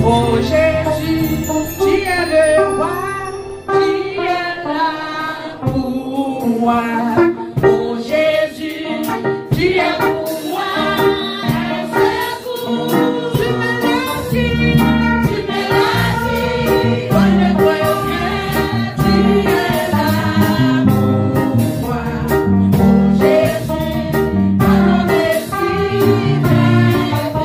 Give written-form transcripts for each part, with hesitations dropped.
Oh Jésus, tu es le roi, tu es là pour moi. Oh Jésus, tu es pour moi. C'est pour tu me l'as dit, oh le Dieu, tu es là pour moi. Oh Jésus, mon destin, oh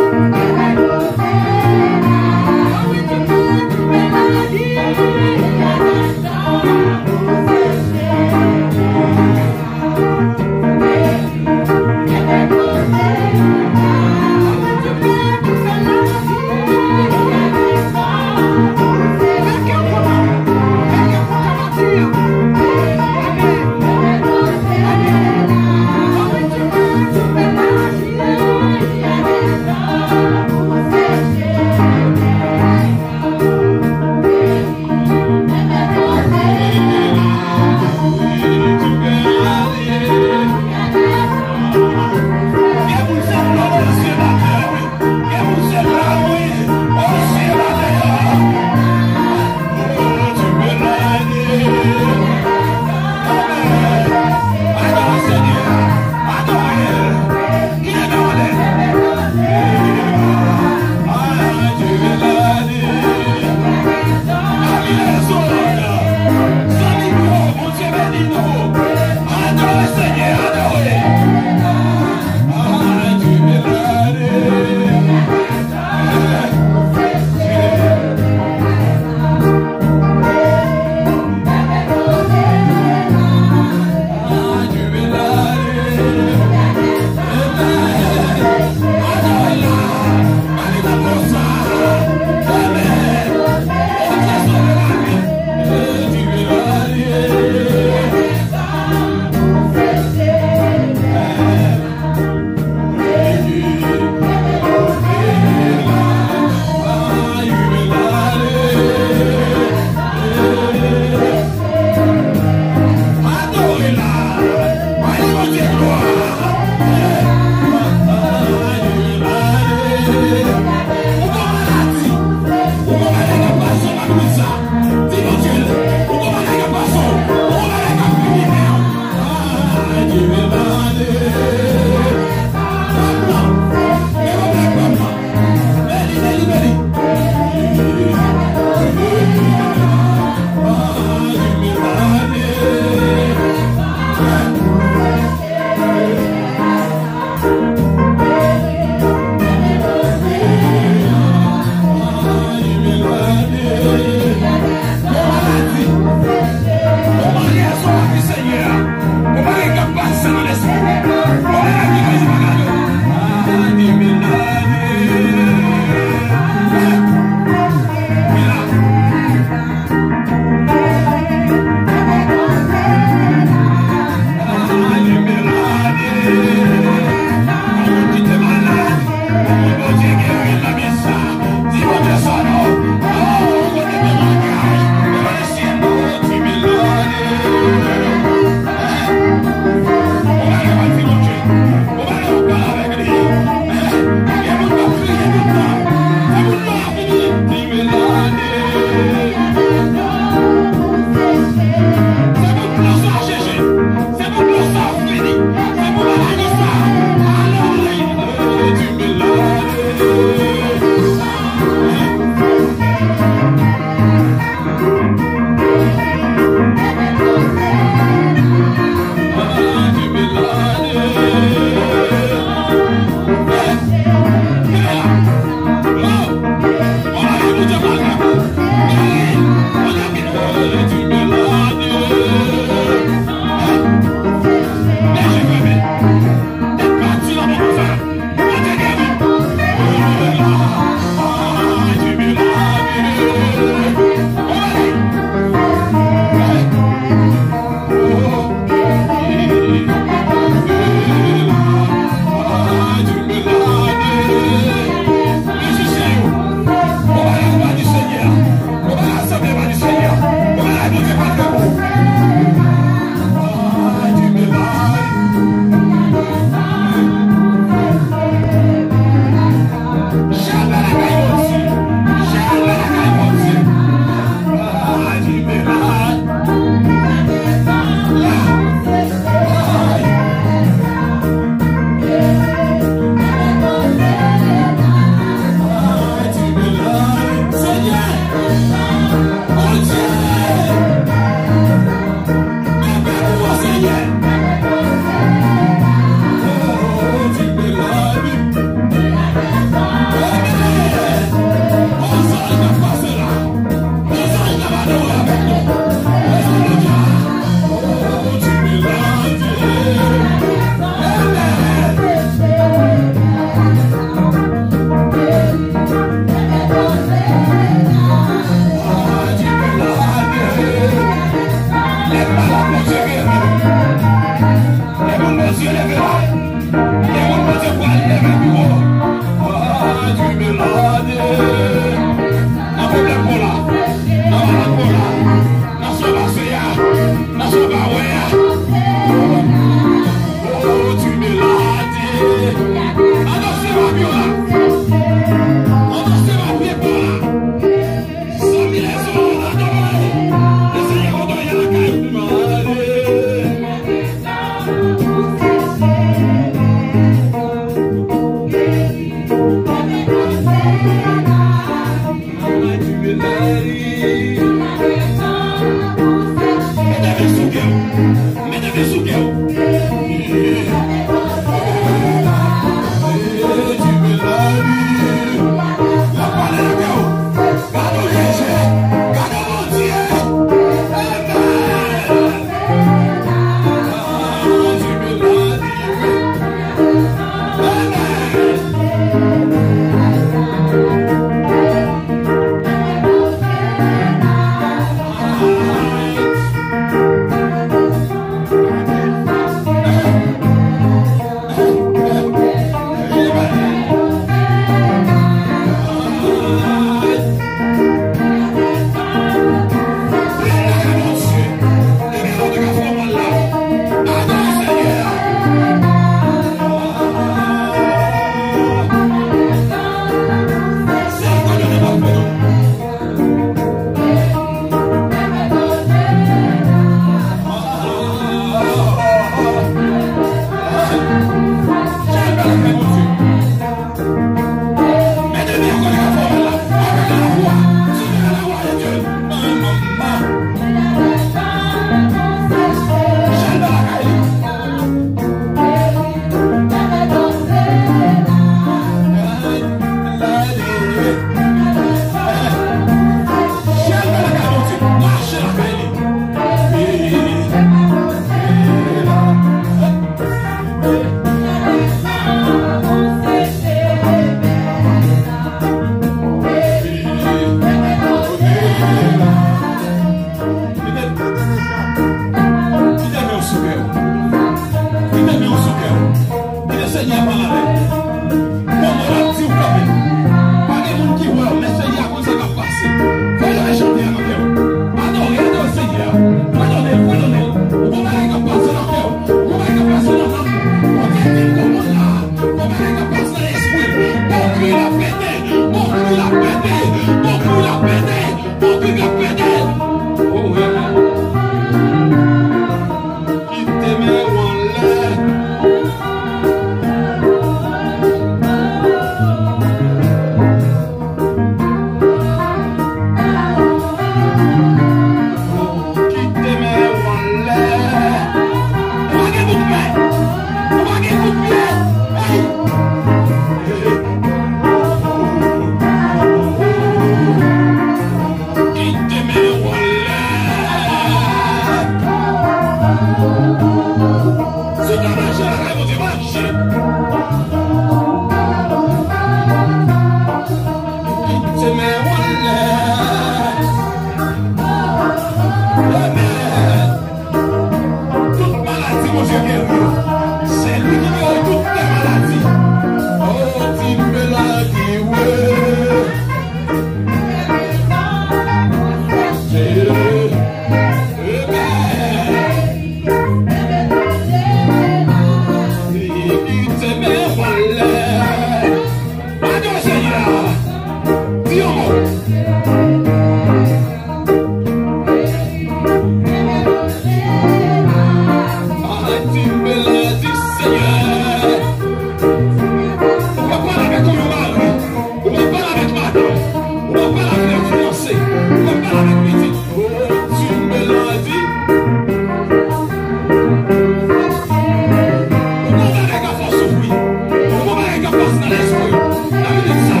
grâce dans l'esprit. La minute ça.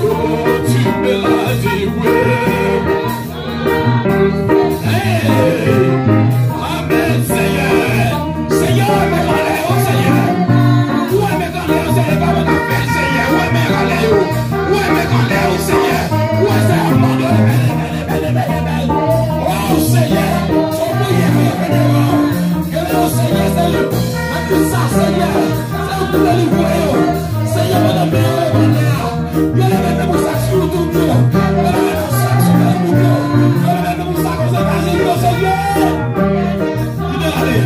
Oh, tu me l'as dit, oui. Hey! Amen, Seigneur. Seigneur, mais allez, oh Seigneur. Ouais, mais allez, oh Seigneur, pas mon appel, Seigneur. Ouais, mais allez, oh. Ouais, mais allez, oh Seigneur. Ouais, Seigneur, mon Dieu, oh Seigneur, son prière, que le Seigneur, Seigneur, même ça, Seigneur, c'est pour délivrer, Seigneur, mon ami, que le même pour ça sur tout le monde, que le même pour ça sur le monde, que le même pour ça qu'on s'est passé, Seigneur, tu dois aller.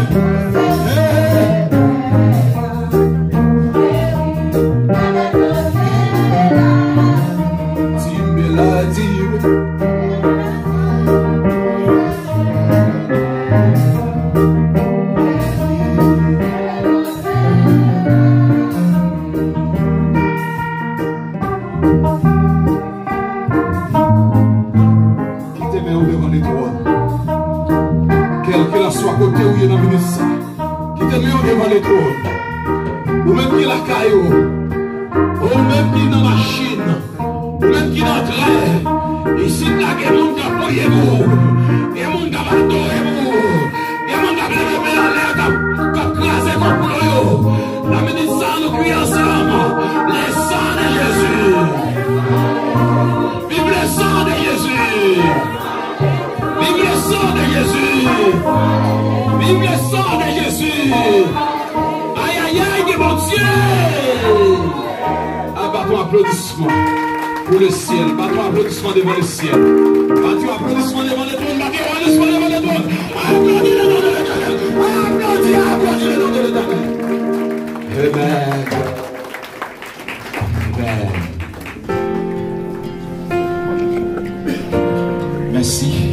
Tu me l'as dit. Côté où il y a dans le ministère, qui te met devant les trônes, ou même qui la caillou, ou même qui dans la machine, ou même qui dans le train, ici, là, il y a des gens qui ont prié vous, il y a des gens qui ont adoré vous, il y a des gens qui ont levé la l'air, qui ont crasé contre vous. La ministère nous crie ensemble, les sangs de Jésus, vive le sang de Jésus, vive le sang de Jésus. Vive le sang de Jésus. Aïe, aïe, aïe, de mon Dieu. Battons applaudissement pour le ciel. Battons applaudissement devant le ciel. Battons applaudissement devant le trône. Battons applaudissement devant le trône. Applaudis le nom de l'Éternel. Applaudis le nom de l'Éternel. Amen. Amen. Merci.